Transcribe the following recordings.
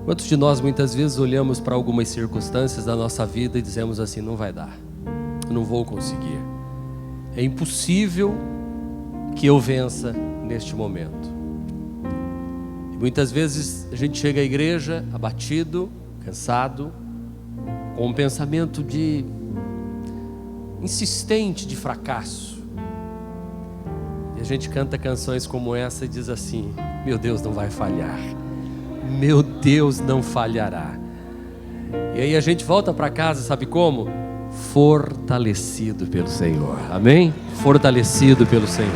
Quantos de nós muitas vezes olhamos para algumas circunstâncias da nossa vida e dizemos assim: não vai dar, eu não vou conseguir, é impossível que eu vença neste momento. E muitas vezes a gente chega à igreja abatido, cansado, com um pensamento insistente de fracasso. E a gente canta canções como essa e diz assim: meu Deus não vai falhar, meu Deus não falhará. E aí a gente volta para casa, sabe como? Fortalecido pelo Senhor, amém? Fortalecido pelo Senhor.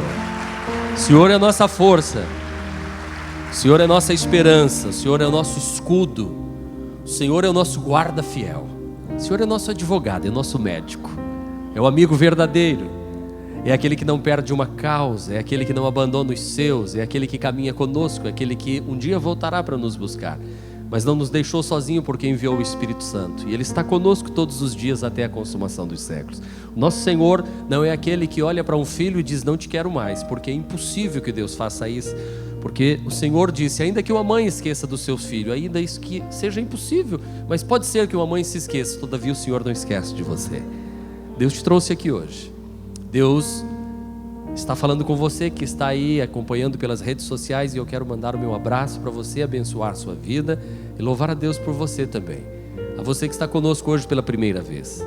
O Senhor é a nossa força, o Senhor é a nossa esperança, o Senhor é o nosso escudo, o Senhor é o nosso guarda fiel, o Senhor é nosso advogado, é nosso médico, é o amigo verdadeiro, é aquele que não perde uma causa, é aquele que não abandona os seus, é aquele que caminha conosco, é aquele que um dia voltará para nos buscar, mas não nos deixou sozinho porque enviou o Espírito Santo, e Ele está conosco todos os dias até a consumação dos séculos. O nosso Senhor não é aquele que olha para um filho e diz: não te quero mais, porque é impossível que Deus faça isso, porque o Senhor disse: ainda que uma mãe esqueça do seu filho, ainda isso que seja impossível, mas pode ser que uma mãe se esqueça, todavia o Senhor não esquece de você. Deus te trouxe aqui hoje, Deus está falando com você que está aí acompanhando pelas redes sociais, e eu quero mandar o meu abraço para você, abençoar a sua vida e louvar a Deus por você também. A você que está conosco hoje pela primeira vez,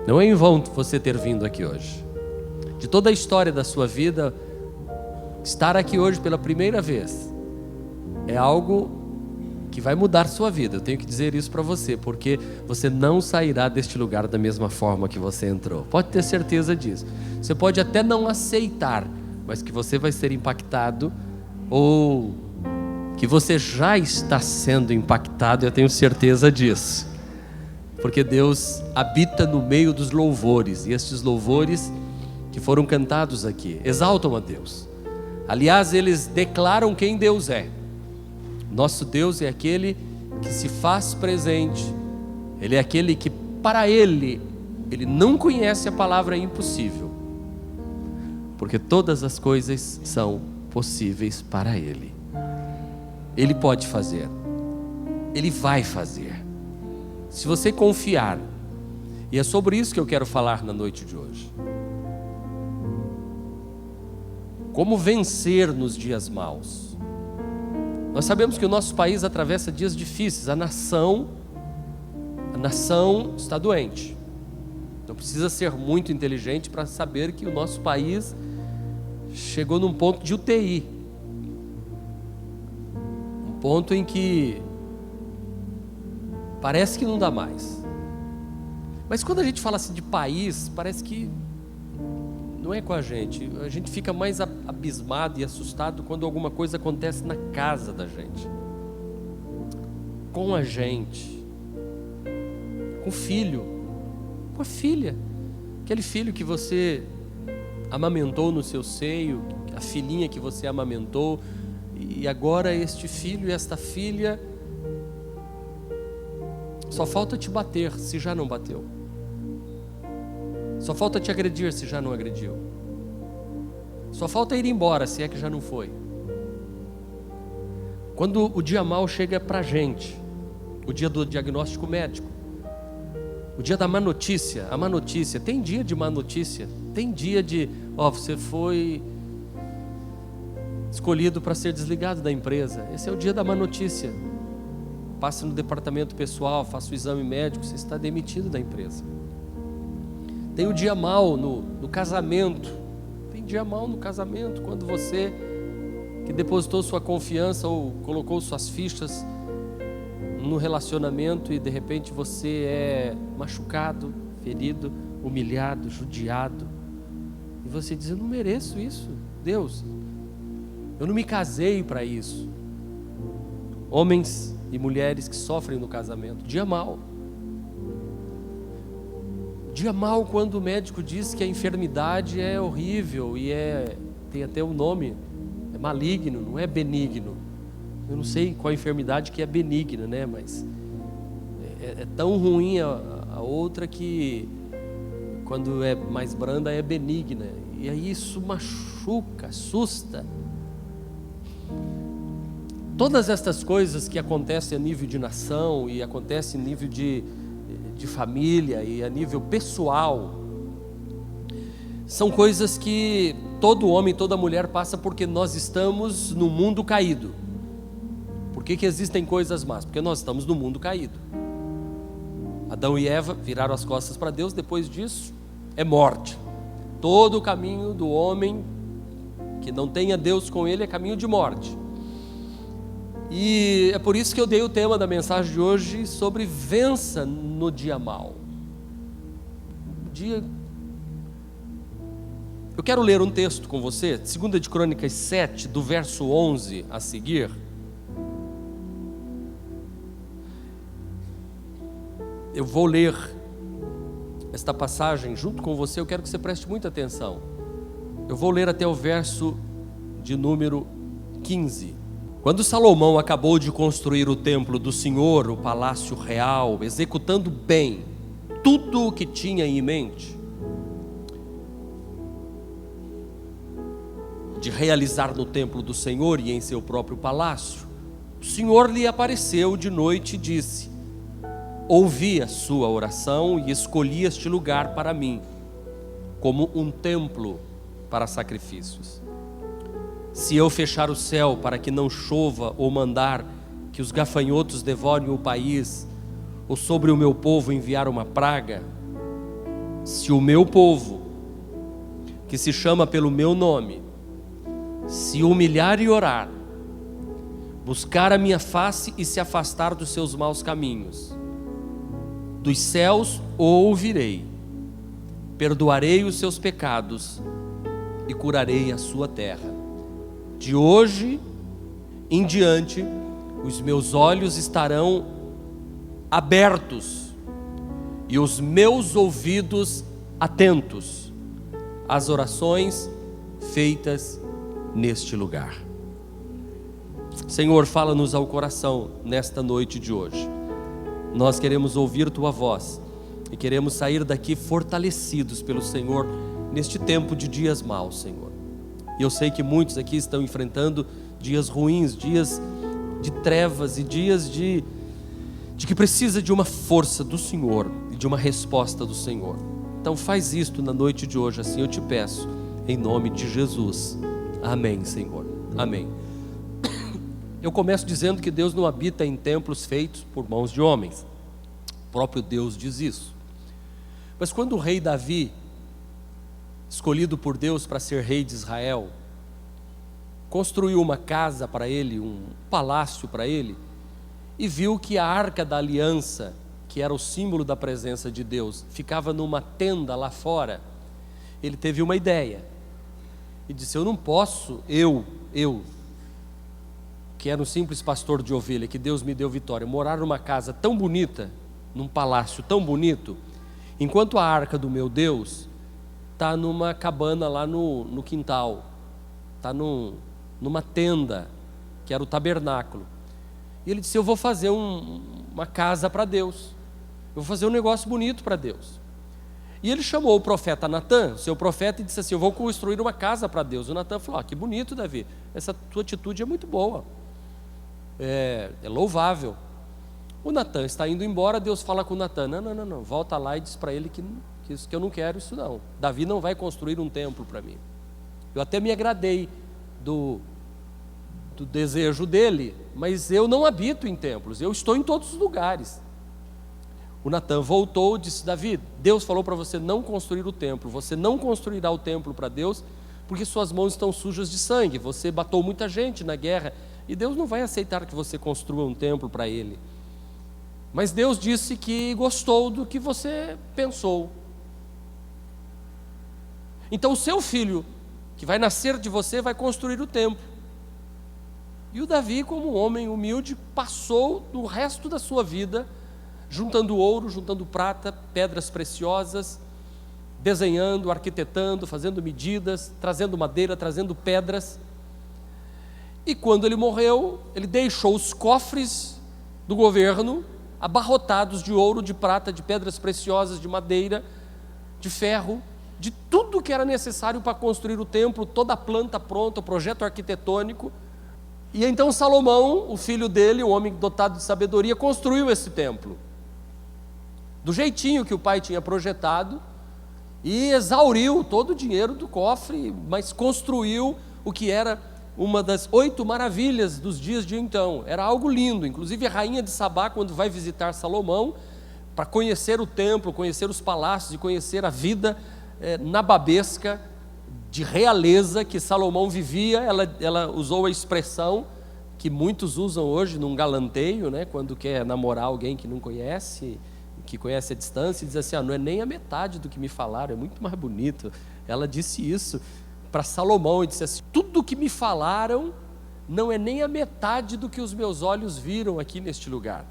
não é em vão você ter vindo aqui hoje. De toda a história da sua vida, estar aqui hoje pela primeira vez é algo que vai mudar sua vida. Eu tenho que dizer isso para você, porque você não sairá deste lugar da mesma forma que você entrou. Pode ter certeza disso. Você pode até não aceitar, mas que você vai ser impactado, ou que você já está sendo impactado, eu tenho certeza disso. Porque Deus habita no meio dos louvores, e estes louvores que foram cantados aqui exaltam a Deus. Aliás, eles declaram quem Deus é. Nosso Deus é aquele que se faz presente. Ele é aquele que, para Ele não conhece a palavra impossível, porque todas as coisas são possíveis para Ele. Ele pode fazer, Ele vai fazer, se você confiar. E é sobre isso que eu quero falar na noite de hoje. Como vencer nos dias maus. Nós sabemos que o nosso país atravessa dias difíceis. A nação está doente. Não precisa ser muito inteligente para saber que o nosso país chegou num ponto de UTI. Um ponto em que parece que não dá mais. Mas quando a gente fala assim de país, parece que não é com a gente fica mais abismado e assustado quando alguma coisa acontece na casa da gente, com a gente, com o filho, com a filha, aquele filho que você amamentou no seu seio, a filhinha que você amamentou, e agora este filho e esta filha só falta te bater se já não bateu. Só falta te agredir se já não agrediu. Só falta ir embora se é que já não foi. Quando o dia mau chega pra gente, o dia do diagnóstico médico, o dia da má notícia, a má notícia, tem dia de má notícia, tem dia de, você foi escolhido para ser desligado da empresa. Esse é o dia da má notícia. Passe no departamento pessoal, faça o exame médico, você está demitido da empresa. Tem o dia mau no casamento. Tem dia mau no casamento, quando você que depositou sua confiança ou colocou suas fichas no relacionamento e de repente você é machucado, ferido, humilhado, judiado. E você diz: eu não mereço isso, Deus. Eu não me casei para isso. Homens e mulheres que sofrem no casamento. Dia mau. Dia mau quando o médico diz que a enfermidade é horrível e tem até um nome, é maligno, não é benigno. Eu não sei qual enfermidade que é benigna, né? Mas é tão ruim a outra que quando é mais branda é benigna. E aí isso machuca, assusta. Todas estas coisas que acontecem a nível de nação e acontecem a nível de família e a nível pessoal, são coisas que todo homem, toda mulher passa, porque nós estamos no mundo caído. Por que existem coisas más? Porque nós estamos no mundo caído. Adão e Eva viraram as costas para Deus, depois disso é morte. Todo o caminho do homem que não tenha Deus com ele é caminho de morte. E é por isso que eu dei o tema da mensagem de hoje sobre vença no dia mau. Eu quero ler um texto com você, 2 de Crônicas 7, do verso 11 a seguir. Eu vou ler esta passagem junto com você, eu quero que você preste muita atenção. Eu vou ler até o verso de número 15. Quando Salomão acabou de construir o templo do Senhor, o palácio real, executando bem tudo o que tinha em mente, de realizar no templo do Senhor e em seu próprio palácio, o Senhor lhe apareceu de noite e disse: ouvi a sua oração e escolhi este lugar para mim, como um templo para sacrifícios. Se eu fechar o céu para que não chova, ou mandar que os gafanhotos devorem o país, ou sobre o meu povo enviar uma praga, se o meu povo, que se chama pelo meu nome, se humilhar e orar, buscar a minha face e se afastar dos seus maus caminhos, dos céus o ouvirei, perdoarei os seus pecados e curarei a sua terra. De hoje em diante, os meus olhos estarão abertos e os meus ouvidos atentos às orações feitas neste lugar. Senhor, fala-nos ao coração nesta noite de hoje. Nós queremos ouvir Tua voz e queremos sair daqui fortalecidos pelo Senhor neste tempo de dias maus, Senhor. E eu sei que muitos aqui estão enfrentando dias ruins, dias de trevas e dias de que precisa de uma força do Senhor e de uma resposta do Senhor. Então faz isto na noite de hoje, assim eu te peço, em nome de Jesus. Amém, Senhor. Amém. Eu começo dizendo que Deus não habita em templos feitos por mãos de homens. O próprio Deus diz isso. Mas quando o rei Davi, escolhido por Deus para ser rei de Israel, construiu uma casa para ele, um palácio para ele, e viu que a arca da aliança, que era o símbolo da presença de Deus, ficava numa tenda lá fora, ele teve uma ideia e disse: eu não posso, eu que era um simples pastor de ovelha, que Deus me deu vitória, morar numa casa tão bonita, num palácio tão bonito, enquanto a arca do meu Deus está numa cabana lá no quintal, está numa tenda, que era o tabernáculo. E ele disse: eu vou fazer uma casa para Deus, eu vou fazer um negócio bonito para Deus. E ele chamou o profeta Natã, seu profeta, e disse assim: eu vou construir uma casa para Deus. O Natã falou: que bonito, Davi, essa tua atitude é muito boa, é louvável. O Natã está indo embora, Deus fala com o Natã: não, volta lá e diz para ele que eu não quero isso não. Davi não vai construir um templo para mim. Eu até me agradei do desejo dele, mas eu não habito em templos, eu estou em todos os lugares. O Natã voltou e disse: Davi, Deus falou para você não construir o templo, você não construirá o templo para Deus, porque suas mãos estão sujas de sangue, você matou muita gente na guerra, e Deus não vai aceitar que você construa um templo para Ele. Mas Deus disse que gostou do que você pensou. Então o seu filho, que vai nascer de você, vai construir o templo. E o Davi, como um homem humilde, passou o resto da sua vida juntando ouro, juntando prata, pedras preciosas, desenhando, arquitetando, fazendo medidas, trazendo madeira, trazendo pedras. E quando ele morreu, ele deixou os cofres do governo abarrotados de ouro, de prata, de pedras preciosas, de madeira, de ferro, de tudo que era necessário para construir o templo, toda a planta pronta, o projeto arquitetônico. E então Salomão, o filho dele, o homem dotado de sabedoria, construiu esse templo, do jeitinho que o pai tinha projetado, e exauriu todo o dinheiro do cofre, mas construiu o que era uma das 8 maravilhas dos dias de então. Era algo lindo. Inclusive a rainha de Sabá, quando vai visitar Salomão, para conhecer o templo, conhecer os palácios e conhecer a vida nababesca, de realeza que Salomão vivia, ela usou a expressão que muitos usam hoje num galanteio, né, quando quer namorar alguém que não conhece, que conhece a distância, e diz assim: não é nem a metade do que me falaram, é muito mais bonito. Ela disse isso para Salomão, e disse assim: tudo que me falaram não é nem a metade do que os meus olhos viram aqui neste lugar.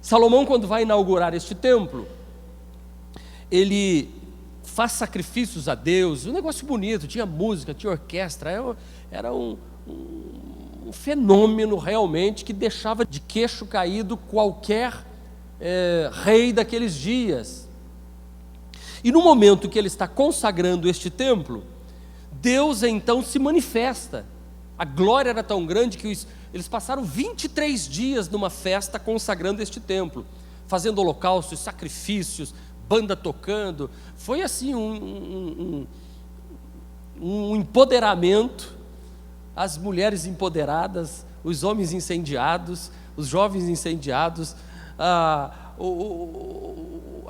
Salomão, quando vai inaugurar este templo, ele faz sacrifícios a Deus, um negócio bonito, tinha música, tinha orquestra, era um fenômeno realmente que deixava de queixo caído qualquer rei daqueles dias. E no momento que ele está consagrando este templo, Deus então se manifesta. A glória era tão grande que eles passaram 23 dias numa festa consagrando este templo, fazendo holocaustos, sacrifícios, banda tocando. Foi assim um empoderamento, as mulheres empoderadas, os homens incendiados, os jovens incendiados. A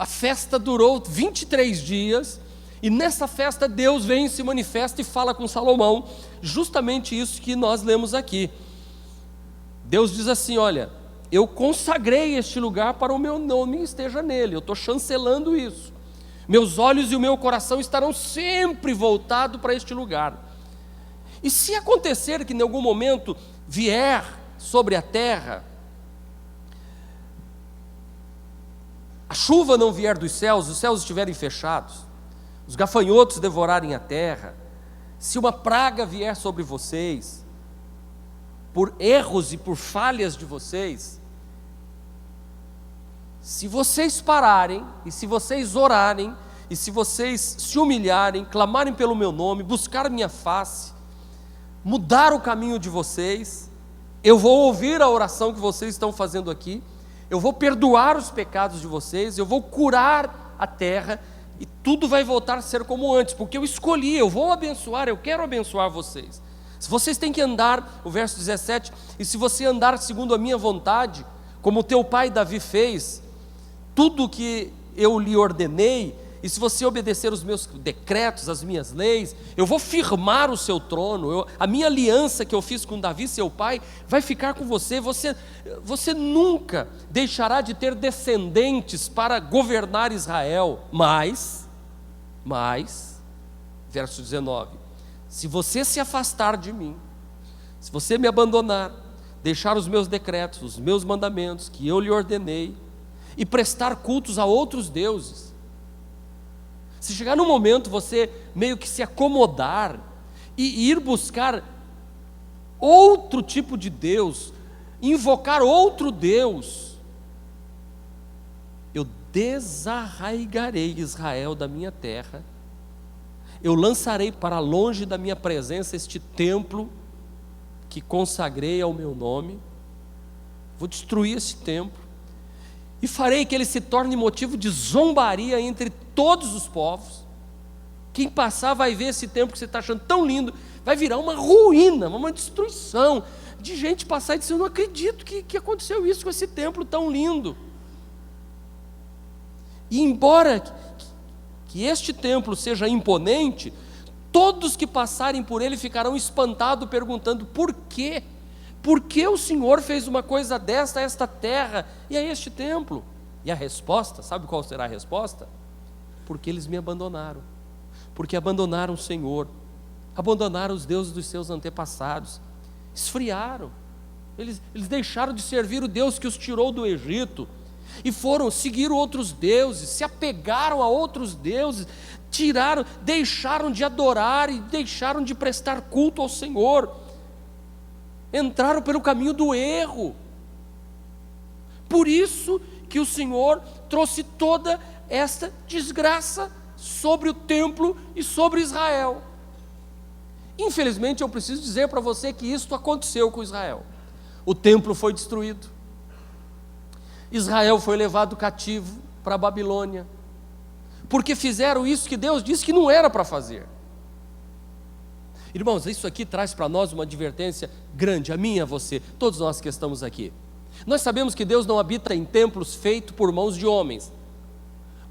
festa durou 23 dias, e nessa festa Deus vem e se manifesta e fala com Salomão, justamente isso que nós lemos aqui. Deus diz assim: olha, eu consagrei este lugar para o meu nome esteja nele, eu estou chancelando isso, meus olhos e o meu coração estarão sempre voltados para este lugar. E se acontecer que em algum momento vier sobre a terra, a chuva não vier dos céus, os céus estiverem fechados, os gafanhotos devorarem a terra, se uma praga vier sobre vocês, por erros e por falhas de vocês, se vocês pararem, e se vocês orarem, e se vocês se humilharem, clamarem pelo meu nome, buscar minha face, mudar o caminho de vocês, eu vou ouvir a oração que vocês estão fazendo aqui, eu vou perdoar os pecados de vocês, eu vou curar a terra, e tudo vai voltar a ser como antes, porque eu escolhi, eu vou abençoar, eu quero abençoar vocês. Se vocês têm que andar, o verso 17, e se você andar segundo a minha vontade, como teu pai Davi fez, tudo que eu lhe ordenei, e se você obedecer os meus decretos, as minhas leis, eu vou firmar o seu trono, a minha aliança que eu fiz com Davi, seu pai, vai ficar com você, você nunca deixará de ter descendentes para governar Israel, mas, verso 19, se você se afastar de mim, se você me abandonar, deixar os meus decretos, os meus mandamentos que eu lhe ordenei, e prestar cultos a outros deuses, se chegar num momento você meio que se acomodar e ir buscar outro tipo de Deus, invocar outro Deus, eu desarraigarei Israel da minha terra, eu lançarei para longe da minha presença este templo que consagrei ao meu nome, vou destruir esse templo, e farei que ele se torne motivo de zombaria entre todos os povos. Quem passar vai ver esse templo que você está achando tão lindo, vai virar uma ruína, uma destruição, de gente passar e dizer: eu não acredito que aconteceu isso com esse templo tão lindo. E embora que este templo seja imponente, todos que passarem por ele ficarão espantados, perguntando: por quê? Por que o Senhor fez uma coisa desta a esta terra e a este templo? E a resposta, sabe qual será a resposta? Porque eles me abandonaram, porque abandonaram o Senhor, abandonaram os deuses dos seus antepassados, esfriaram, eles deixaram de servir o Deus que os tirou do Egito, e seguiram outros deuses, se apegaram a outros deuses, deixaram de adorar e deixaram de prestar culto ao Senhor, entraram pelo caminho do erro. Por isso que o Senhor trouxe toda esta desgraça sobre o templo e sobre Israel. Infelizmente, eu preciso dizer para você que isso aconteceu com Israel. O templo foi destruído. Israel foi levado cativo para a Babilônia, porque fizeram isso que Deus disse que não era para fazer. Irmãos, isso aqui traz para nós uma advertência grande, a mim e a você, todos nós que estamos aqui. Nós sabemos que Deus não habita em templos feitos por mãos de homens.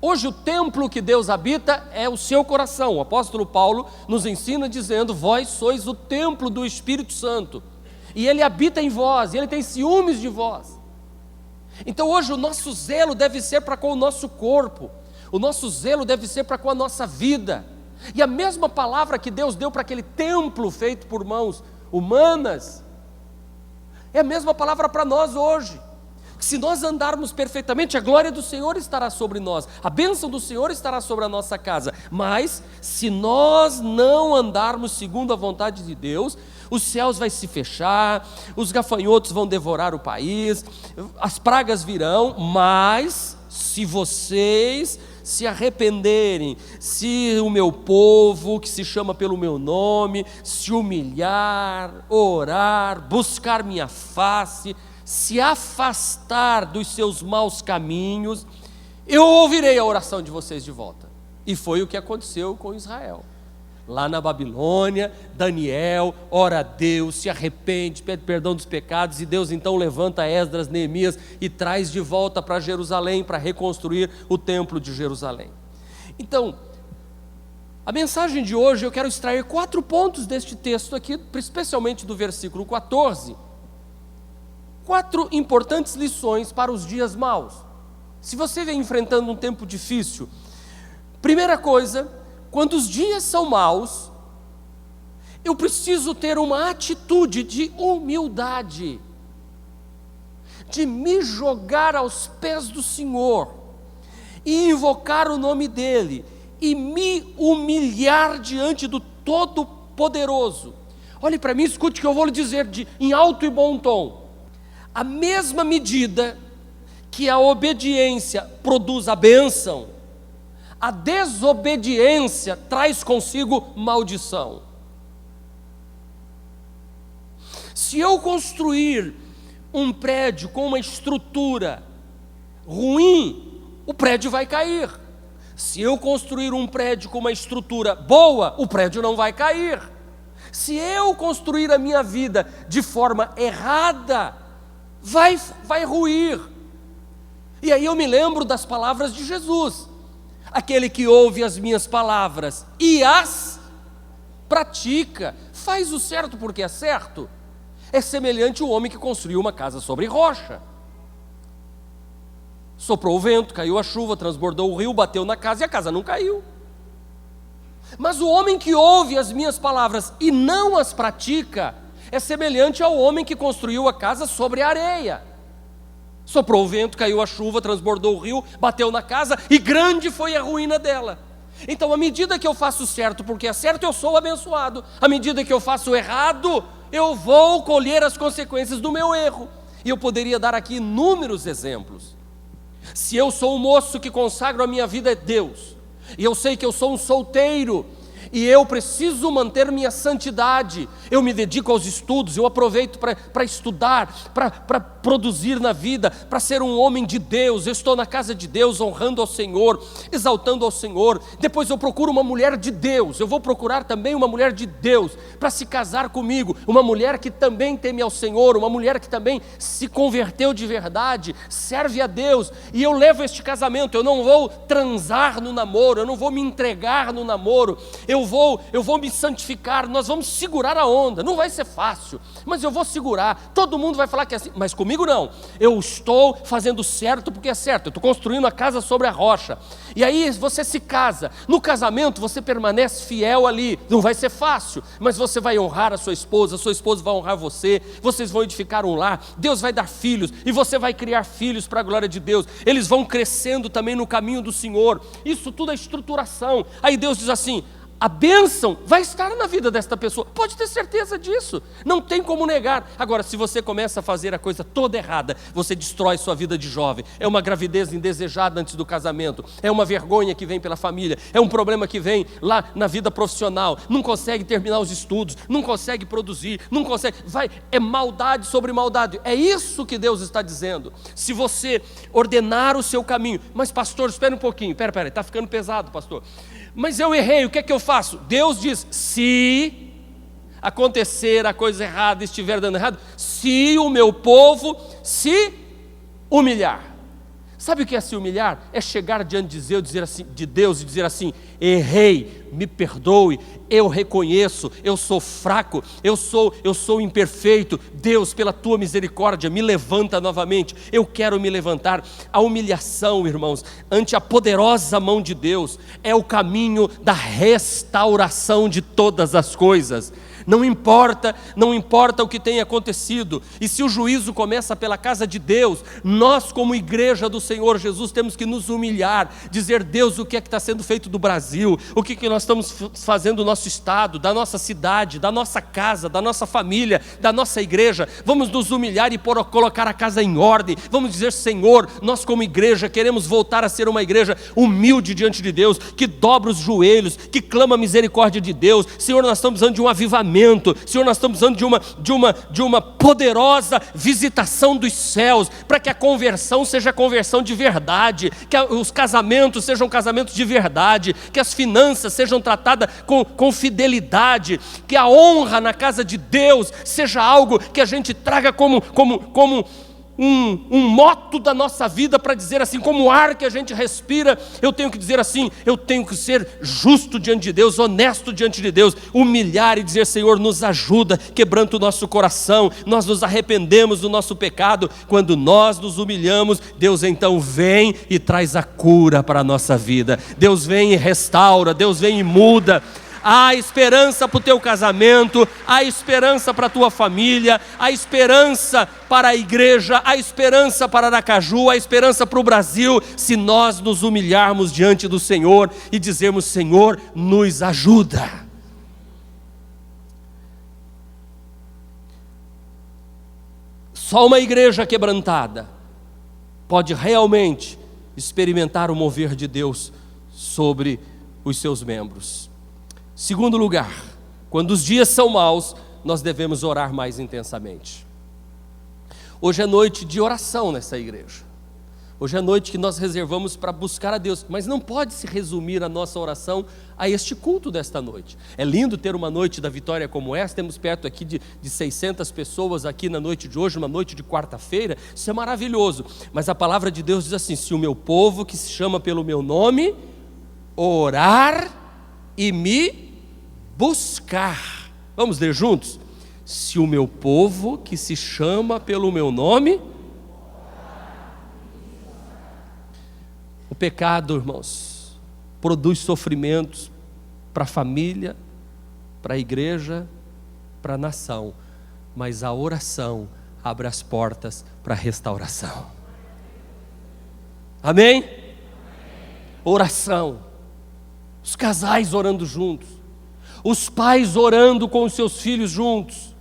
Hoje o templo que Deus habita é o seu coração. O apóstolo Paulo nos ensina dizendo: vós sois o templo do Espírito Santo, e Ele habita em vós, e Ele tem ciúmes de vós. Então hoje o nosso zelo deve ser para com o nosso corpo, o nosso zelo deve ser para com a nossa vida. E a mesma palavra que Deus deu para aquele templo feito por mãos humanas, é a mesma palavra para nós hoje. Se nós andarmos perfeitamente, a glória do Senhor estará sobre nós, a bênção do Senhor estará sobre a nossa casa. Mas se nós não andarmos segundo a vontade de Deus, os céus vão se fechar, os gafanhotos vão devorar o país, as pragas virão. Mas se vocês se arrependerem, se o meu povo, que se chama pelo meu nome, se humilhar, orar, buscar minha face, se afastar dos seus maus caminhos, eu ouvirei a oração de vocês de volta. E foi o que aconteceu com Israel. Lá na Babilônia, Daniel ora a Deus, se arrepende, pede perdão dos pecados, e Deus então levanta Esdras, Neemias e traz de volta para Jerusalém, para reconstruir o templo de Jerusalém. Então, a mensagem de hoje, eu quero extrair 4 pontos deste texto aqui, especialmente do versículo 14, 4 importantes lições para os dias maus. Se você vem enfrentando um tempo difícil, primeira coisa, quando os dias são maus, eu preciso ter uma atitude de humildade, de me jogar aos pés do Senhor, e invocar o nome dEle, e me humilhar diante do Todo-Poderoso. Olhe para mim, escute o que eu vou lhe dizer em alto e bom tom. A mesma medida que a obediência produz a bênção, a desobediência traz consigo maldição. Se eu construir um prédio com uma estrutura ruim, o prédio vai cair. Se eu construir um prédio com uma estrutura boa, o prédio não vai cair. Se eu construir a minha vida de forma errada, vai ruir. E aí eu me lembro das palavras de Jesus: aquele que ouve as minhas palavras e as pratica, faz o certo porque é certo, é semelhante ao homem que construiu uma casa sobre rocha. Soprou o vento, caiu a chuva, transbordou o rio, bateu na casa e a casa não caiu. Mas o homem que ouve as minhas palavras e não as pratica é semelhante ao homem que construiu a casa sobre a areia. Soprou o vento, caiu a chuva, transbordou o rio, bateu na casa e grande foi a ruína dela. Então, à medida que eu faço certo porque é certo, eu sou abençoado. À medida que eu faço errado, eu vou colher as consequências do meu erro. E eu poderia dar aqui inúmeros exemplos. Se eu sou um moço que consagro a minha vida a Deus, e eu sei que eu sou um solteiro, e eu preciso manter minha santidade, eu me dedico aos estudos, eu aproveito para estudar, para produzir na vida, para ser um homem de Deus. Eu estou na casa de Deus, honrando ao Senhor, exaltando ao Senhor. Depois eu procuro uma mulher de Deus, eu vou procurar também uma mulher de Deus, para se casar comigo, uma mulher que também teme ao Senhor, uma mulher que também se converteu de verdade, serve a Deus, e eu levo este casamento. Eu não vou transar no namoro, eu não vou me entregar no namoro, eu vou me santificar, nós vamos segurar a onda. Não vai ser fácil, mas eu vou segurar. Todo mundo vai falar que é assim, mas comigo não. Eu estou fazendo certo porque é certo. Eu estou construindo a casa sobre a rocha. E aí você se casa. No casamento você permanece fiel ali. Não vai ser fácil, mas você vai honrar a sua esposa vai honrar você. Vocês vão edificar um lar. Deus vai dar filhos e você vai criar filhos para a glória de Deus. Eles vão crescendo também no caminho do Senhor. Isso tudo é estruturação. Aí Deus diz assim: a bênção vai estar na vida desta pessoa, pode ter certeza disso, não tem como negar. Agora, se você começa a fazer a coisa toda errada, você destrói sua vida de jovem. É uma gravidez indesejada antes do casamento, é uma vergonha que vem pela família, é um problema que vem lá na vida profissional, não consegue terminar os estudos, não consegue produzir, não consegue, é maldade sobre maldade. É isso que Deus está dizendo. Se você ordenar o seu caminho, mas pastor, espera um pouquinho, espera, está ficando pesado, pastor. Mas eu errei, o que é que eu faço? Deus diz, se acontecer a coisa errada, estiver dando errado, se o meu povo se humilhar. Sabe o que é se humilhar? É chegar diante de Deus e dizer assim, errei, me perdoe, eu reconheço, eu sou fraco, eu sou imperfeito, Deus, pela tua misericórdia, me levanta novamente, eu quero me levantar. A humilhação, irmãos, ante a poderosa mão de Deus, é o caminho da restauração de todas as coisas. Não importa o que tenha acontecido, e se o juízo começa pela casa de Deus, nós como igreja do Senhor Jesus temos que nos humilhar, dizer, Deus, o que é que está sendo feito do Brasil, o que nós estamos fazendo do nosso estado, da nossa cidade, da nossa casa, da nossa família, da nossa igreja. Vamos nos humilhar e colocar a casa em ordem, vamos dizer, Senhor, nós como igreja queremos voltar a ser uma igreja humilde diante de Deus, que dobra os joelhos, que clama a misericórdia de Deus. Senhor, nós estamos precisando de um avivamento, Senhor, nós estamos precisando de uma poderosa visitação dos céus, para que a conversão seja conversão de verdade, que os casamentos sejam casamentos de verdade, que as finanças sejam tratadas com fidelidade, que a honra na casa de Deus seja algo que a gente traga como um moto da nossa vida, para dizer assim, como o ar que a gente respira, eu tenho que dizer assim, eu tenho que ser justo diante de Deus, honesto diante de Deus, humilhar e dizer, Senhor, nos ajuda, quebranta o nosso coração, nós nos arrependemos do nosso pecado. Quando nós nos humilhamos, Deus então vem e traz a cura para a nossa vida, Deus vem e restaura, Deus vem e muda. Há esperança para o teu casamento, há esperança para a tua família, há esperança para a igreja, há esperança para Aracaju, há esperança para o Brasil, se nós nos humilharmos diante do Senhor e dizermos, Senhor, nos ajuda. Só uma igreja quebrantada pode realmente experimentar o mover de Deus sobre os seus membros. Segundo lugar, quando os dias são maus, nós devemos orar mais intensamente. Hoje é noite de oração nessa igreja. Hoje é noite que nós reservamos para buscar a Deus, mas não pode se resumir a nossa oração a este culto desta noite. É lindo ter uma noite da vitória como essa, temos perto aqui de 600 pessoas aqui na noite de hoje, uma noite de quarta-feira, isso é maravilhoso. Mas a palavra de Deus diz assim, se o meu povo que se chama pelo meu nome, orar e me buscar. Vamos ler juntos? Se o meu povo que se chama pelo meu nome. O pecado, irmãos, produz sofrimentos para a família, para a igreja, para a nação, mas a oração abre as portas para a restauração. Amém? Oração, os casais orando juntos, os pais orando com os seus filhos juntos.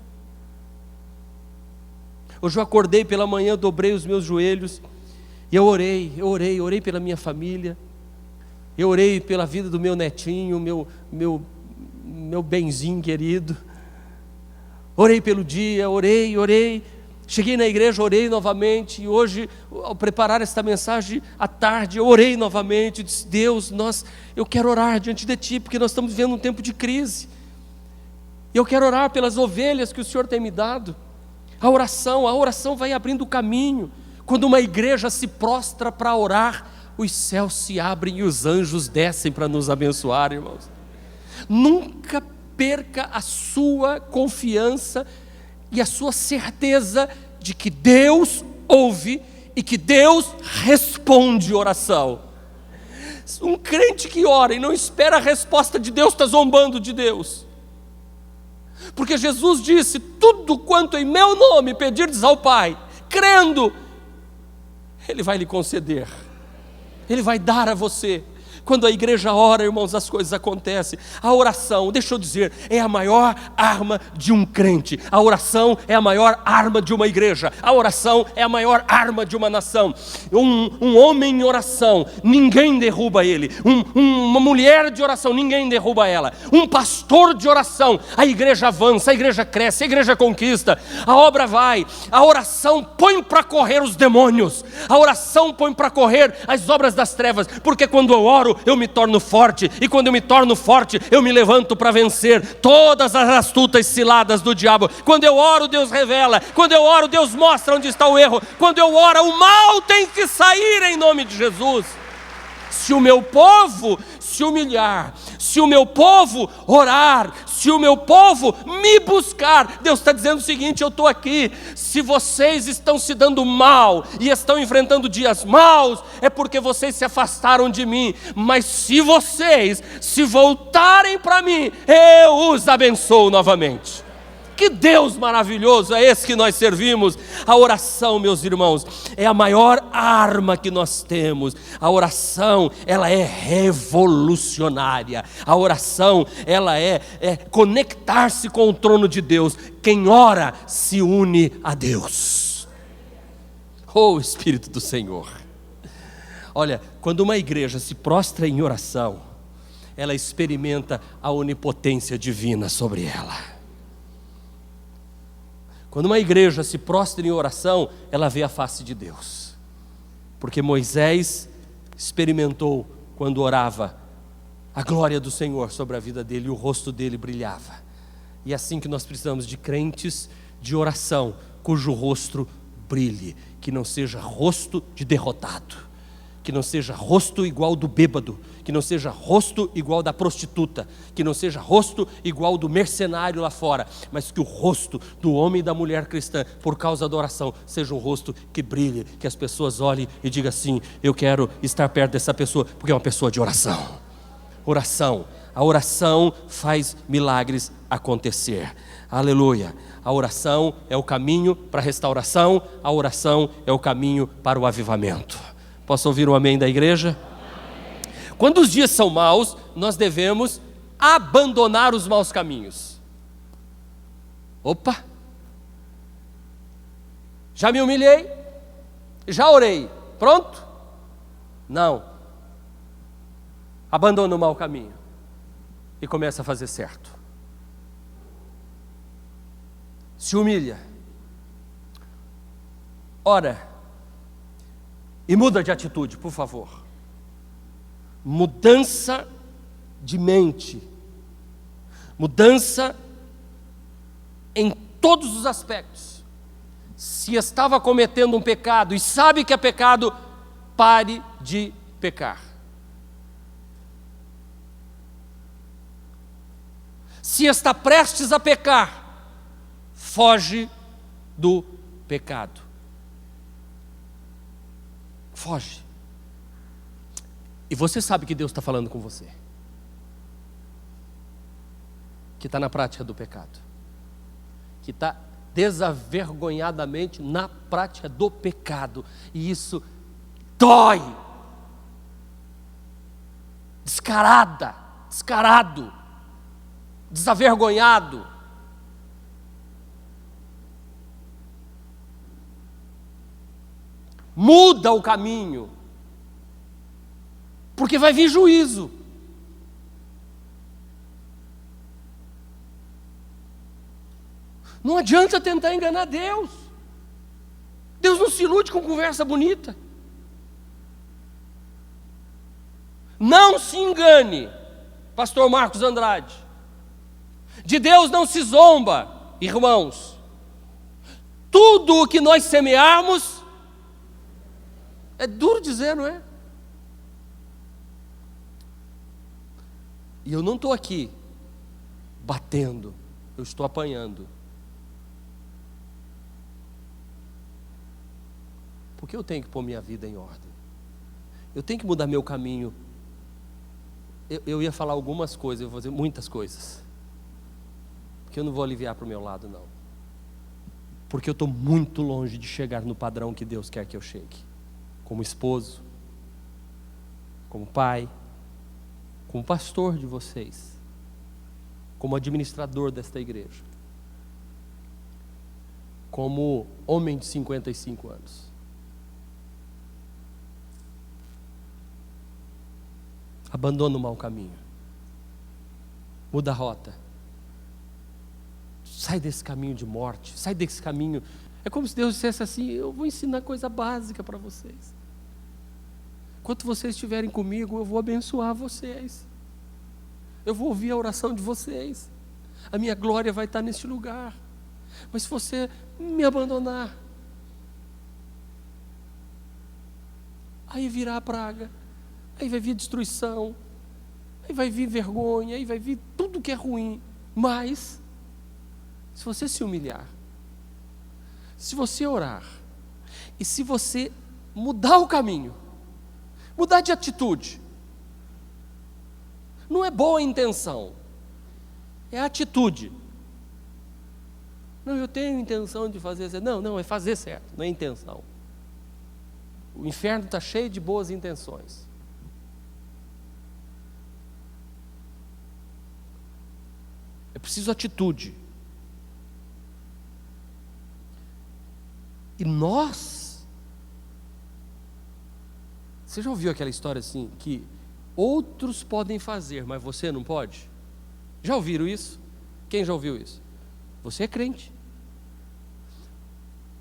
Hoje eu acordei pela manhã, dobrei os meus joelhos e eu orei pela minha família, eu orei pela vida do meu netinho, meu benzinho querido, orei pelo dia, orei, cheguei na igreja, orei novamente, e hoje, ao preparar esta mensagem à tarde, eu orei novamente, disse, Deus, eu quero orar diante de Ti, porque nós estamos vivendo um tempo de crise, e eu quero orar pelas ovelhas que o Senhor tem me dado. A oração vai abrindo o caminho. Quando uma igreja se prostra para orar, os céus se abrem e os anjos descem para nos abençoar, irmãos. Nunca perca a sua confiança e a sua certeza de que Deus ouve e que Deus responde oração. Um crente que ora e não espera a resposta de Deus está zombando de Deus, porque Jesus disse, tudo quanto em meu nome pedirdes ao Pai, crendo, Ele vai lhe conceder, Ele vai dar a você. Quando a igreja ora, irmãos, as coisas acontecem. A oração, deixa eu dizer, é a maior arma de um crente. A oração é a maior arma de uma igreja. A oração é a maior arma de uma nação. Um homem em oração, ninguém derruba ele. Uma mulher de oração, ninguém derruba ela. Um pastor de oração, a igreja avança, a igreja cresce, a igreja conquista, a obra vai. A oração põe para correr os demônios. A oração põe para correr as obras das trevas, porque quando eu oro, eu me torno forte, e quando eu me torno forte, eu me levanto para vencer todas as astutas ciladas do diabo. Quando eu oro, Deus revela. Quando eu oro, Deus mostra onde está o erro. Quando eu oro, o mal tem que sair em nome de Jesus. Se o meu povo se humilhar, se o meu povo orar, se o meu povo me buscar, Deus está dizendo o seguinte: eu estou aqui. Se vocês estão se dando mal e estão enfrentando dias maus, é porque vocês se afastaram de mim. Mas se vocês se voltarem para mim, eu os abençoo novamente. Que Deus maravilhoso é esse que nós servimos. A oração, meus irmãos, é a maior arma que nós temos. A oração, ela é revolucionária. A oração, ela é conectar-se com o trono de Deus. Quem ora se une a Deus. Oh, Espírito do Senhor. Olha, quando uma igreja se prostra em oração, ela experimenta a onipotência divina sobre ela. Quando uma igreja se prostra em oração, ela vê a face de Deus. Porque Moisés experimentou, quando orava, a glória do Senhor sobre a vida dele, e o rosto dele brilhava. E é assim que nós precisamos de crentes de oração, cujo rosto brilhe, que não seja rosto de derrotado, que não seja rosto igual do bêbado, que não seja rosto igual da prostituta, que não seja rosto igual do mercenário lá fora, mas que o rosto do homem e da mulher cristã, por causa da oração, seja um rosto que brilhe, que as pessoas olhem e digam assim: eu quero estar perto dessa pessoa, porque é uma pessoa de oração. Oração, a oração faz milagres acontecer. Aleluia. A oração é o caminho para a restauração, a oração é o caminho para o avivamento. Posso ouvir um amém da igreja? Quando os dias são maus, nós devemos abandonar os maus caminhos. Opa! Já me humilhei? Já orei? Pronto? Não. Abandona o mau caminho e começa a fazer certo. Se humilha. Ora. E muda de atitude, por favor. Mudança de mente. Mudança em todos os aspectos. Se estava cometendo um pecado e sabe que é pecado, pare de pecar. Se está prestes a pecar, foge do pecado. Foge. E você sabe que Deus está falando com você, que está na prática do pecado, que está desavergonhadamente na prática do pecado, e isso dói. Descarado, desavergonhado. Muda o caminho, porque vai vir juízo. Não adianta tentar enganar Deus. Deus não se ilude com conversa bonita. Não se engane, pastor Marcos Andrade. De Deus não se zomba, irmãos. Tudo o que nós semearmos, é duro dizer, não é? E eu não estou aqui batendo, eu estou apanhando. Porque eu tenho que pôr minha vida em ordem. Eu tenho que mudar meu caminho. Eu ia falar algumas coisas, eu vou fazer muitas coisas. Porque eu não vou aliviar para o meu lado, não. Porque eu estou muito longe de chegar no padrão que Deus quer que eu chegue. Como esposo, como pai, como pastor de vocês, como administrador desta igreja, como homem de 55 anos. Abandona o mau caminho. Muda a rota. Sai desse caminho de morte. Sai desse caminho. É como se Deus dissesse assim: eu vou ensinar coisa básica para vocês. Enquanto vocês estiverem comigo, eu vou abençoar vocês. Eu vou ouvir a oração de vocês. A minha glória vai estar neste lugar. Mas se você me abandonar, aí virá a praga. Aí vai vir destruição, aí vai vir vergonha, aí vai vir tudo que é ruim. Mas, se você se humilhar, se você orar, e se você mudar o caminho, mudar de atitude, não é boa intenção, é atitude. Não, eu tenho intenção de fazer certo. Não, é fazer certo, não é intenção. O inferno está cheio de boas intenções. É preciso atitude. E nós, você já ouviu aquela história assim, que outros podem fazer, mas você não pode? Já ouviram isso? Quem já ouviu isso? Você é crente.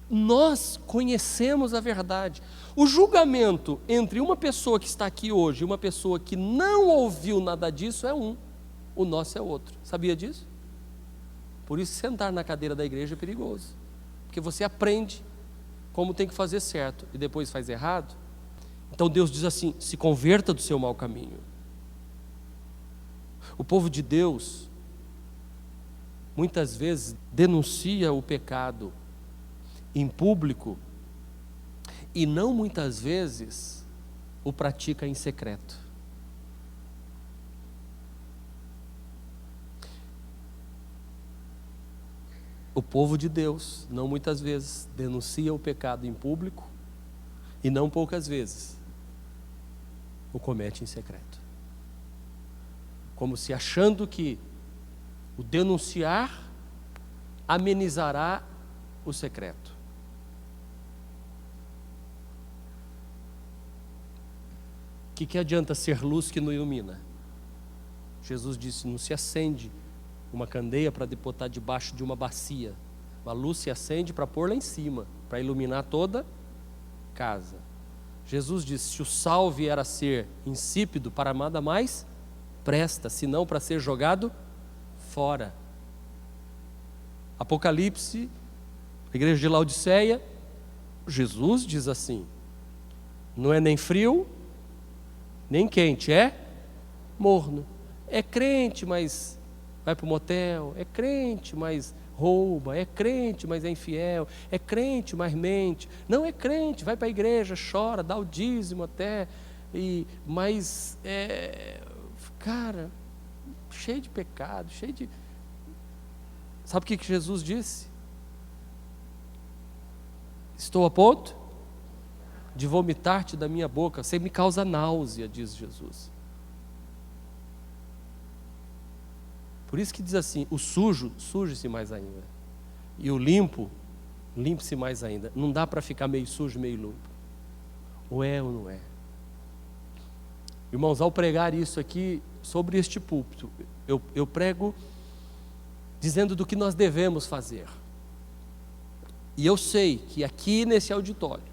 Nós conhecemos a verdade. O julgamento entre uma pessoa que está aqui hoje e uma pessoa que não ouviu nada disso é um. O nosso é outro. Sabia disso? Por isso sentar na cadeira da igreja é perigoso. Porque você aprende como tem que fazer certo e depois faz errado. Então Deus diz assim: se converta do seu mau caminho. O povo de Deus muitas vezes denuncia o pecado em público e não muitas vezes o pratica em secreto. O povo de Deus, não muitas vezes, denuncia o pecado em público e não poucas vezes o comete em secreto. Como se achando que o denunciar amenizará o secreto. O que adianta ser luz que não ilumina? Jesus disse: não se acende uma candeia para botar debaixo de uma bacia. Uma luz se acende para pôr lá em cima, para iluminar toda casa. Jesus disse: se o sal vier a ser insípido, para nada mais presta, senão para ser jogado fora. Apocalipse, a igreja de Laodiceia, Jesus diz assim: não é nem frio, nem quente, é morno. É crente, mas vai para o motel, é crente, mas rouba, é crente, mas é infiel, é crente, mas mente, não é crente, vai para a igreja, chora, dá o dízimo até, mas cara, cheio de pecado, cheio de... Sabe o que Jesus disse? Estou a ponto de vomitar-te da minha boca, você me causa náusea, diz Jesus. Por isso que diz assim: o sujo, suje-se mais ainda, e o limpo, limpe-se mais ainda. Não dá para ficar meio sujo, meio limpo. Ou é ou não é? Irmãos, ao pregar isso aqui sobre este púlpito, eu prego dizendo do que nós devemos fazer. E eu sei que aqui nesse auditório,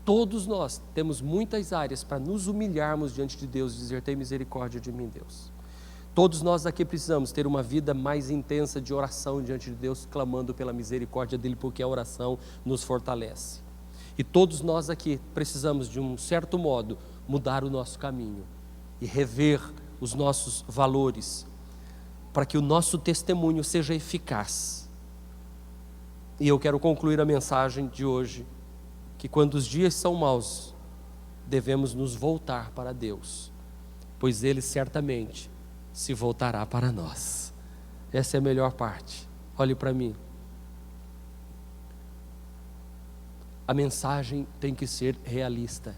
todos nós temos muitas áreas para nos humilharmos diante de Deus e dizer: tem misericórdia de mim, Deus. Todos nós aqui precisamos ter uma vida mais intensa de oração diante de Deus, clamando pela misericórdia dEle, porque a oração nos fortalece. E todos nós aqui precisamos, de um certo modo, mudar o nosso caminho e rever os nossos valores, para que o nosso testemunho seja eficaz. E eu quero concluir a mensagem de hoje, que quando os dias são maus, devemos nos voltar para Deus, pois Ele certamente se voltará para nós. Essa é a melhor parte. Olhe para mim. A mensagem tem que ser realista.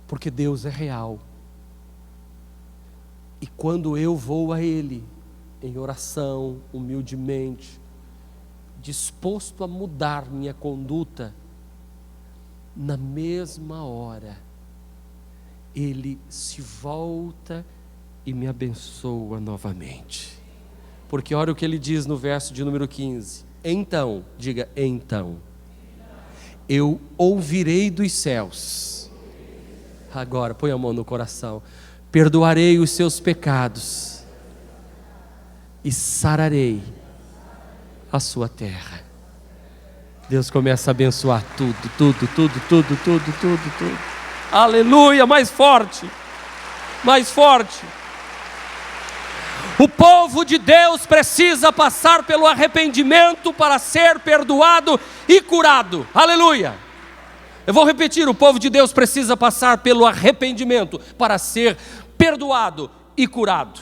porque Deus é real. E quando eu vou a Ele, em oração, humildemente, disposto a mudar minha conduta, na mesma hora, Ele se volta e me abençoa novamente. Porque olha o que Ele diz no verso de número 15. Então, diga então, eu ouvirei dos céus. Agora, põe a mão no coração. Perdoarei os seus pecados e sararei a sua terra. Deus começa a abençoar tudo. Aleluia, mais forte, mais forte. O povo de Deus precisa passar pelo arrependimento para ser perdoado e curado. Aleluia. Eu vou repetir, o povo de Deus precisa passar pelo arrependimento para ser perdoado e curado.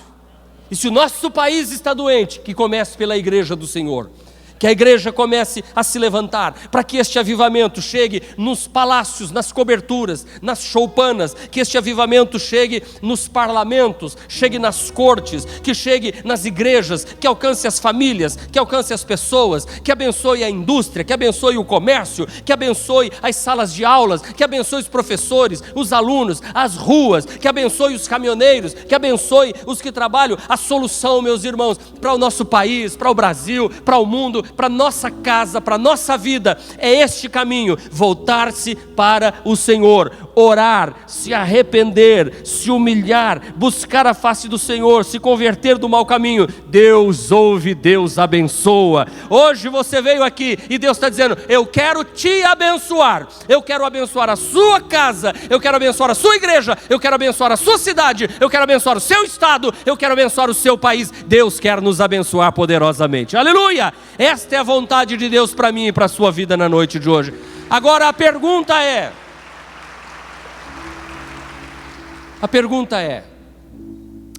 E se o nosso país está doente, que comece pela igreja do Senhor. Que a igreja comece a se levantar, para que este avivamento chegue nos palácios, nas coberturas, nas choupanas, que este avivamento chegue nos parlamentos, chegue nas cortes, que chegue nas igrejas, que alcance as famílias, que alcance as pessoas, que abençoe a indústria, que abençoe o comércio, que abençoe as salas de aulas, que abençoe os professores, os alunos, as ruas, que abençoe os caminhoneiros, que abençoe os que trabalham. A solução, meus irmãos, para o nosso país, para o Brasil, para o mundo, para nossa casa, para nossa vida, é este caminho: voltar-se para o Senhor, orar, se arrepender, se humilhar, buscar a face do Senhor, se converter do mau caminho. Deus ouve, Deus abençoa. Hoje você veio aqui e Deus está dizendo: eu quero te abençoar, eu quero abençoar a sua casa, eu quero abençoar a sua igreja, eu quero abençoar a sua cidade, eu quero abençoar o seu estado, eu quero abençoar o seu país. Deus quer nos abençoar poderosamente. Aleluia! Esta é a vontade de Deus para mim e para a sua vida na noite de hoje. Agora a pergunta é,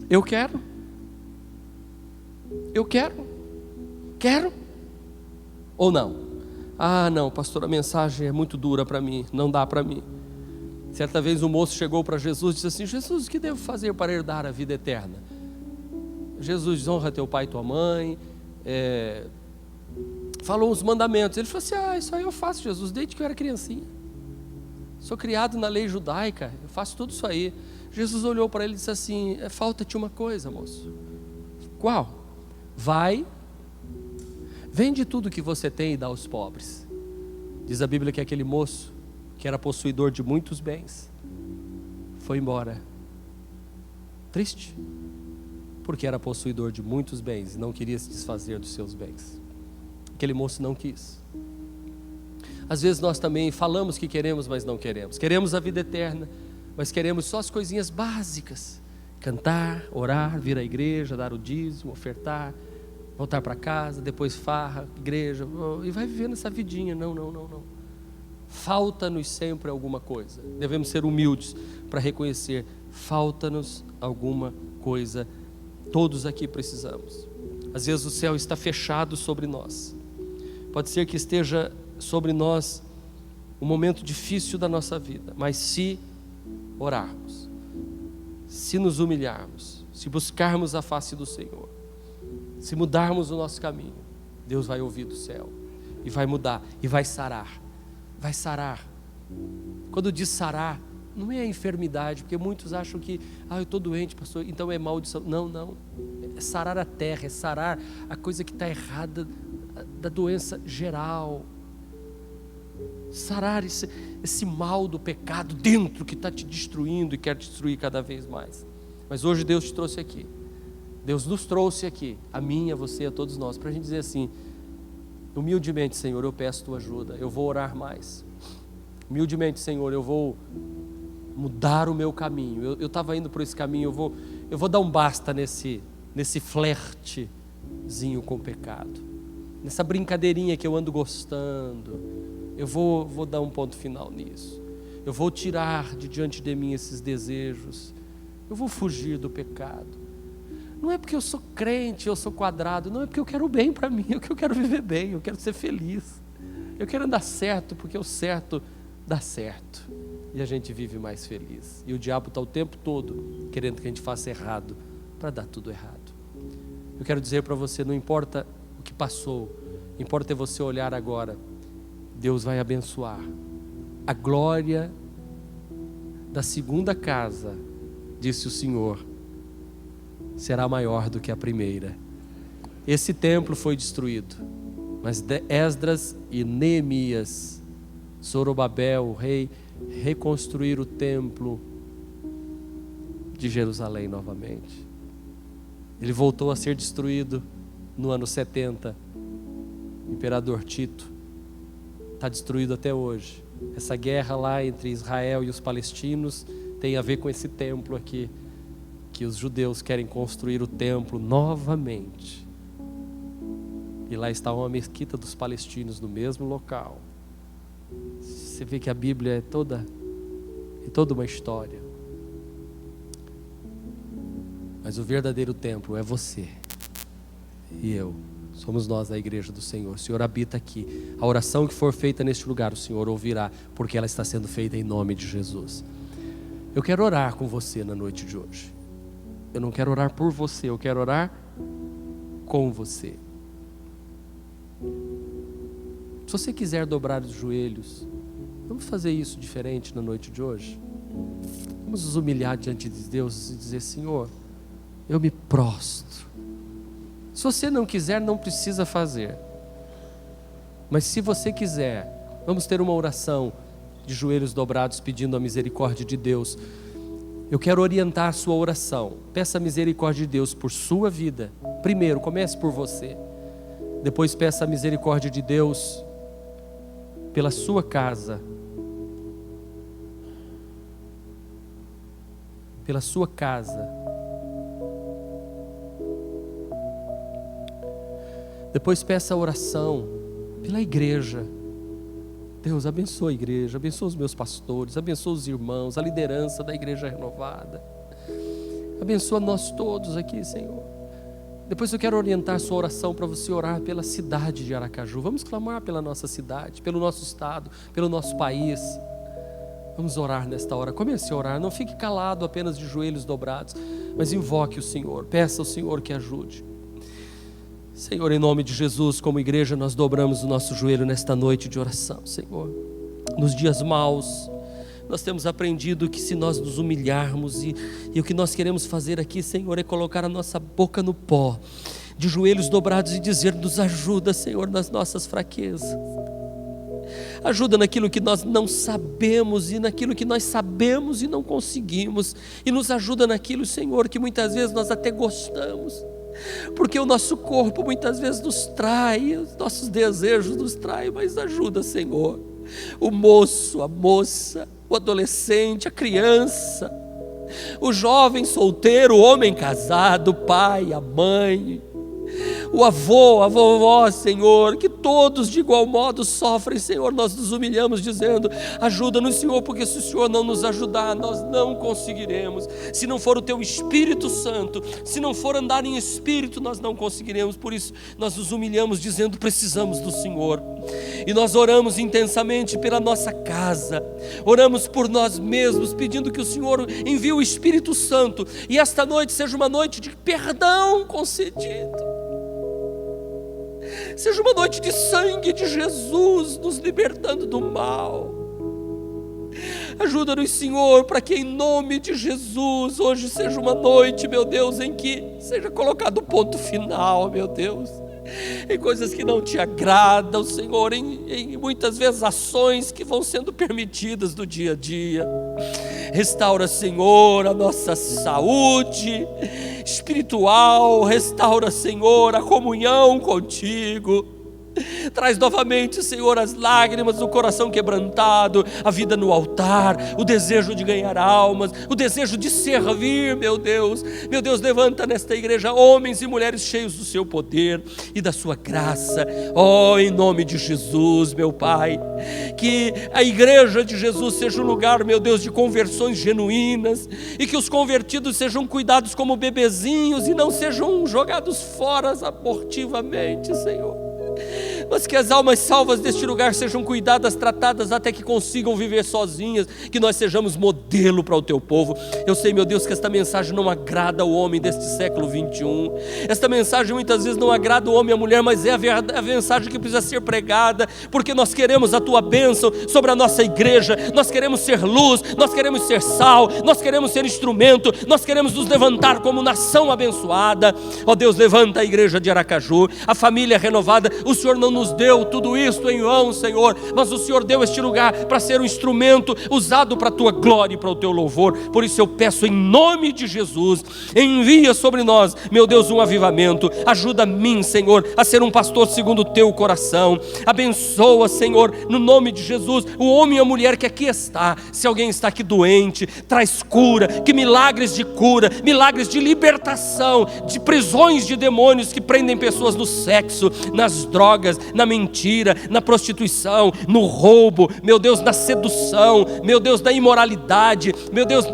eu quero? Quero ou não? Ah não, pastor, a mensagem é muito dura para mim, não dá para mim. Certa vez um moço chegou para Jesus e disse assim: Jesus, o que devo fazer para herdar a vida eterna? Jesus diz: honra teu pai e tua mãe, falou os mandamentos. Ele falou assim: isso aí eu faço, Jesus, desde que eu era criancinha, sou criado na lei judaica, eu faço tudo isso aí. Jesus olhou para ele e disse assim: falta-te uma coisa, moço. Qual? Vai, vende tudo que você tem e dá aos pobres. Diz a Bíblia que aquele moço, que era possuidor de muitos bens, foi embora triste, porque era possuidor de muitos bens e não queria se desfazer dos seus bens. Aquele moço não quis. Às vezes nós também falamos que queremos, mas não queremos. Queremos a vida eterna, mas queremos só as coisinhas básicas: cantar, orar, vir à igreja, dar o dízimo, ofertar, voltar para casa, depois farra, igreja, e vai vivendo essa vidinha. Não. Falta-nos sempre alguma coisa. Devemos ser humildes para reconhecer: falta-nos alguma coisa. Todos aqui precisamos. Às vezes o céu está fechado sobre nós. Pode ser que esteja sobre nós um momento difícil da nossa vida, mas se orarmos, se nos humilharmos, se buscarmos a face do Senhor, se mudarmos o nosso caminho, Deus vai ouvir do céu e vai mudar e vai sarar. Vai sarar. Quando diz sarar, não é a enfermidade, porque muitos acham que eu estou doente, pastor, então é maldição. Não, é sarar a terra, é sarar a coisa que está errada, da doença geral, sarar esse mal do pecado dentro que está te destruindo e quer te destruir cada vez mais. Mas hoje Deus te trouxe aqui, Deus nos trouxe aqui, a mim, a você, a todos nós, para a gente dizer assim: humildemente, Senhor, eu peço tua ajuda, eu vou orar mais. Humildemente, Senhor, eu vou mudar o meu caminho. Eu estava indo por esse caminho, eu vou dar um basta nesse flertezinho com o pecado, nessa brincadeirinha que eu ando gostando. Eu vou dar um ponto final nisso. Eu vou tirar de diante de mim esses desejos. Eu vou fugir do pecado. Não é porque eu sou crente, eu sou quadrado. Não, é porque eu quero o bem para mim, eu quero viver bem, eu quero ser feliz. Eu quero andar certo, porque o certo dá certo. e a gente vive mais feliz. E o diabo está o tempo todo querendo que a gente faça errado, para dar tudo errado. Eu quero dizer para você, não importa o que passou, importa é você olhar agora. Deus vai abençoar. A glória da segunda casa, disse o Senhor, será maior do que a primeira. Esse templo foi destruído, mas Esdras e Neemias, Zorobabel, o rei, reconstruíram o templo de Jerusalém novamente. Ele voltou a ser destruído no ano 70. O imperador Tito está destruído até hoje. Essa guerra lá entre Israel e os palestinos tem a ver com esse templo aqui, que os judeus querem construir o templo novamente. E lá está uma mesquita dos palestinos no mesmo local. Você vê que a Bíblia é toda uma história. Mas o verdadeiro templo é você e eu. Somos nós, a igreja do Senhor. O Senhor habita aqui. A oração que for feita neste lugar, o Senhor ouvirá, porque ela está sendo feita em nome de Jesus. Eu quero orar com você na noite de hoje. Eu não quero orar por você, eu quero orar com você. Se você quiser dobrar os joelhos, vamos fazer isso diferente na noite de hoje. Vamos nos humilhar diante de Deus e dizer: Senhor, eu me prostro. Se você não quiser, não precisa fazer. Mas se você quiser, vamos ter uma oração de joelhos dobrados pedindo a misericórdia de Deus. Eu quero orientar a sua oração. Peça a misericórdia de Deus por sua vida. Primeiro, comece por você. Depois peça a misericórdia de Deus pela sua casa. Pela sua casa. Depois peça a oração pela igreja. Deus, abençoa a igreja, abençoa os meus pastores, abençoa os irmãos, a liderança da igreja renovada. Abençoa nós todos aqui, Senhor. Depois eu quero orientar a sua oração para você orar pela cidade de Aracaju. Vamos clamar pela nossa cidade, pelo nosso estado, pelo nosso país. Vamos orar nesta hora. Comece a orar, não fique calado apenas de joelhos dobrados, mas invoque o Senhor, peça ao Senhor que ajude. Senhor, em nome de Jesus, como igreja, nós dobramos o nosso joelho nesta noite de oração, Senhor. Nos dias maus, nós temos aprendido que se nós nos humilharmos e o que nós queremos fazer aqui, Senhor, é colocar a nossa boca no pó, de joelhos dobrados e dizer: nos ajuda, Senhor, nas nossas fraquezas. Ajuda naquilo que nós não sabemos e naquilo que nós sabemos e não conseguimos. E nos ajuda naquilo, Senhor, que muitas vezes nós até gostamos. Porque o nosso corpo muitas vezes nos trai, os nossos desejos nos traem, mas ajuda, Senhor, o moço, a moça, o adolescente, a criança, o jovem solteiro, o homem casado, o pai, a mãe, o avô, a vovó, Senhor, que todos de igual modo sofrem, Senhor. Nós nos humilhamos dizendo: ajuda-nos, Senhor, porque se o Senhor não nos ajudar, nós não conseguiremos. Se não for o Teu Espírito Santo, se não for andar em Espírito, nós não conseguiremos. Por isso nós nos humilhamos dizendo: precisamos do Senhor. E nós oramos intensamente pela nossa casa, oramos por nós mesmos, pedindo que o Senhor envie o Espírito Santo, e esta noite seja uma noite de perdão concedido. Seja uma noite de sangue de Jesus nos libertando do mal. Ajuda-nos, Senhor, para que em nome de Jesus hoje seja uma noite, meu Deus, em que seja colocado o ponto final, meu Deus, em coisas que não te agradam, Senhor, em muitas vezes ações que vão sendo permitidas do dia a dia. Restaura, Senhor, a nossa saúde espiritual, restaura, Senhor, a comunhão contigo. Traz novamente, Senhor, as lágrimas do coração quebrantado, a vida no altar, o desejo de ganhar almas, o desejo de servir, meu Deus. Meu Deus, levanta nesta igreja homens e mulheres cheios do seu poder e da sua graça. Oh, em nome de Jesus, meu Pai, que a igreja de Jesus seja um lugar, meu Deus, de conversões genuínas, e que os convertidos sejam cuidados como bebezinhos e não sejam jogados fora abortivamente, Senhor. mas que as almas salvas deste lugar sejam cuidadas, tratadas, até que consigam viver sozinhas, que nós sejamos modelo para o teu povo. Eu sei, meu Deus, que esta mensagem não agrada ao homem deste século 21, esta mensagem muitas vezes não agrada o homem e a mulher, mas é a mensagem que precisa ser pregada, porque nós queremos a tua bênção sobre a nossa igreja, nós queremos ser luz, nós queremos ser sal, nós queremos ser instrumento, nós queremos nos levantar como nação abençoada. Ó Deus, levanta a igreja de Aracaju, a família renovada. O Senhor não nos deu tudo isto em vão, Senhor, mas o Senhor deu este lugar para ser um instrumento usado para a tua glória e para o teu louvor. Por isso eu peço em nome de Jesus, envia sobre nós, meu Deus, um avivamento. Ajuda a mim, Senhor, a ser um pastor segundo o teu coração. Abençoa, Senhor, no nome de Jesus, o homem e a mulher que aqui está. Se alguém está aqui doente, traz cura, que milagres de cura, milagres de libertação, de prisões de demônios que prendem pessoas no sexo, nas drogas, na mentira, na prostituição, no roubo, meu Deus, na sedução, meu Deus, na imoralidade, meu Deus,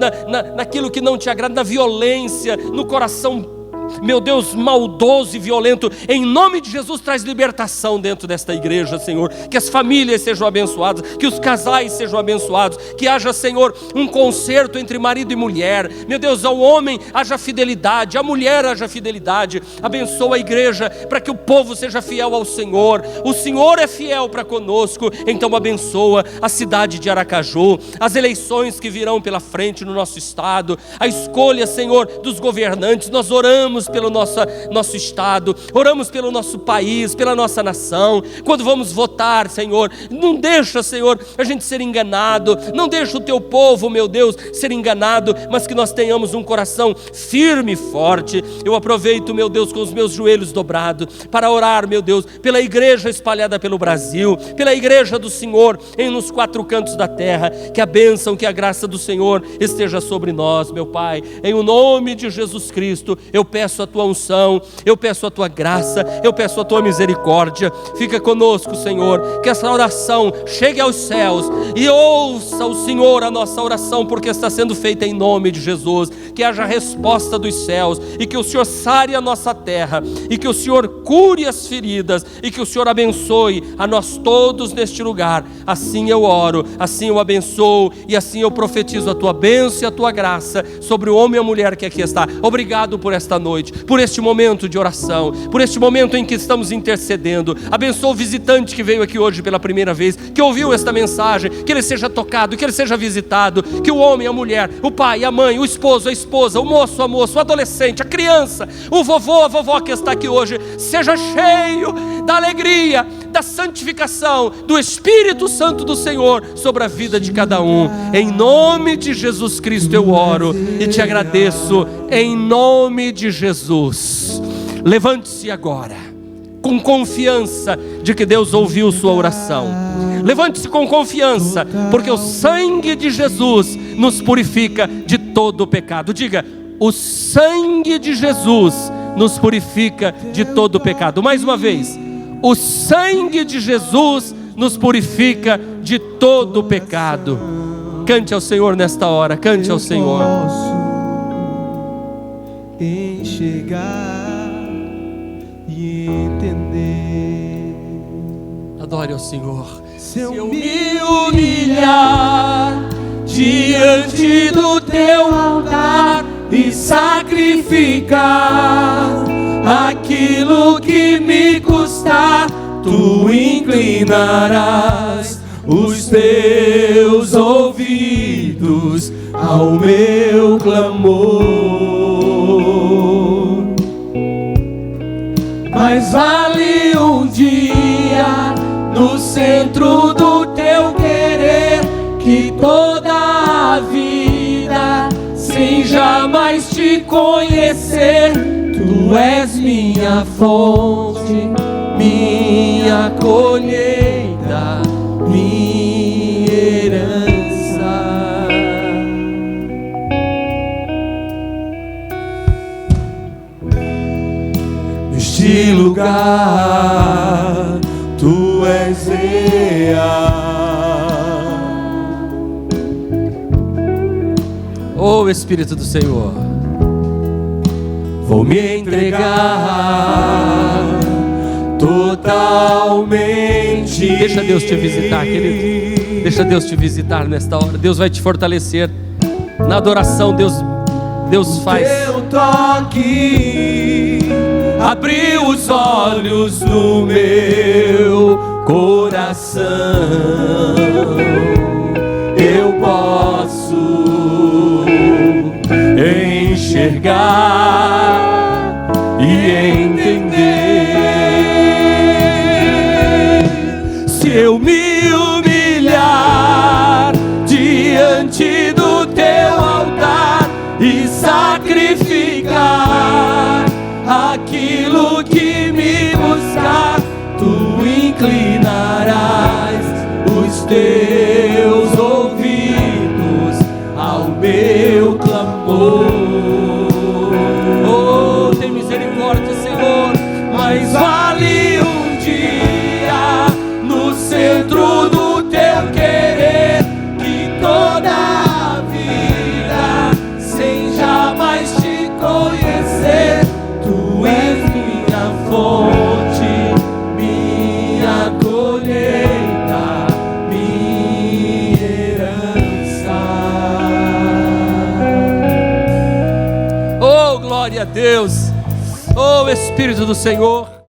naquilo que não te agrada, na violência, no coração, meu Deus, maldoso e violento. Em nome de Jesus, traz libertação dentro desta igreja, Senhor. Que as famílias sejam abençoadas, que os casais sejam abençoados, que haja, Senhor, um concerto entre marido e mulher. Meu Deus, ao homem haja fidelidade, à mulher haja fidelidade. Abençoa a igreja para que o povo seja fiel ao Senhor. O Senhor é fiel para conosco, então abençoa a cidade de Aracaju, as eleições que virão pela frente no nosso estado, a escolha, Senhor, dos governantes. Nós oramos pelo nosso estado, oramos pelo nosso país, pela nossa nação. Quando vamos votar, Senhor, não deixa, Senhor, a gente ser enganado, não deixa o teu povo, meu Deus, ser enganado, mas que nós tenhamos um coração firme e forte. Eu aproveito, meu Deus, com os meus joelhos dobrados, para orar, meu Deus, pela igreja espalhada pelo Brasil, pela igreja do Senhor, nos 4 cantos da terra. Que a bênção, que a graça do Senhor esteja sobre nós, meu Pai, em o nome de Jesus Cristo. Eu peço a tua unção, eu peço a tua graça, eu peço a tua misericórdia. Fica conosco, Senhor, que essa oração chegue aos céus e ouça o Senhor a nossa oração, porque está sendo feita em nome de Jesus. Que haja resposta dos céus e que o Senhor sare a nossa terra e que o Senhor cure as feridas e que o Senhor abençoe a nós todos neste lugar. Assim eu oro, assim eu abençoo e assim eu profetizo a tua bênção e a tua graça sobre o homem e a mulher que aqui está. Obrigado por esta noite, por este momento de oração, por este momento em que estamos intercedendo. Abençoa o visitante que veio aqui hoje pela primeira vez, que ouviu esta mensagem, que ele seja tocado, que ele seja visitado, que o homem, a mulher, o pai, a mãe, o esposo, a esposa, o moço, a moça, o adolescente, a criança, o vovô, a vovó que está aqui hoje, seja cheio da alegria, da santificação, do Espírito Santo do Senhor sobre a vida de cada um. Em nome de Jesus Cristo eu oro e te agradeço, em nome de Jesus. Levante-se agora com confiança de que Deus ouviu sua oração. Levante-se com confiança, porque o sangue de Jesus nos purifica de todo o pecado. Diga: o sangue de Jesus nos purifica de todo o pecado. Mais uma vez: o sangue de Jesus nos purifica de todo o pecado. Cante ao Senhor nesta hora, cante ao Senhor. Enxergar e entender. Adore ao Senhor. Se eu me humilhar diante do teu altar e sacrificar aquilo que me custar, tu inclinarás os teus ouvidos ao meu clamor. Mas vale um dia no centro do teu querer que toda a vida sem jamais te conhecer. Tu és minha fonte, minha colheita, minha herança. Neste lugar, tu és real. Oh Espírito do Senhor, vou me entregar totalmente. Deixa Deus te visitar, querido. Deixa Deus te visitar nesta hora. Deus vai te fortalecer. Na adoração, Deus faz. Teu toque abriu os olhos do meu coração. Eu posso enxergar e entender. Se eu me humilhar diante do teu altar e sacrificar aquilo que me buscar, tu inclinarás os teus ouvidos ao meu clamor. Oh, tem misericórdia, Senhor. Mas vale um dia no centro do teu querer, que toda a vida sem jamais te conhecer. Tu és minha fonte, minha colheita, minha herança. Oh, glória a Deus. Oh, Espírito do Senhor.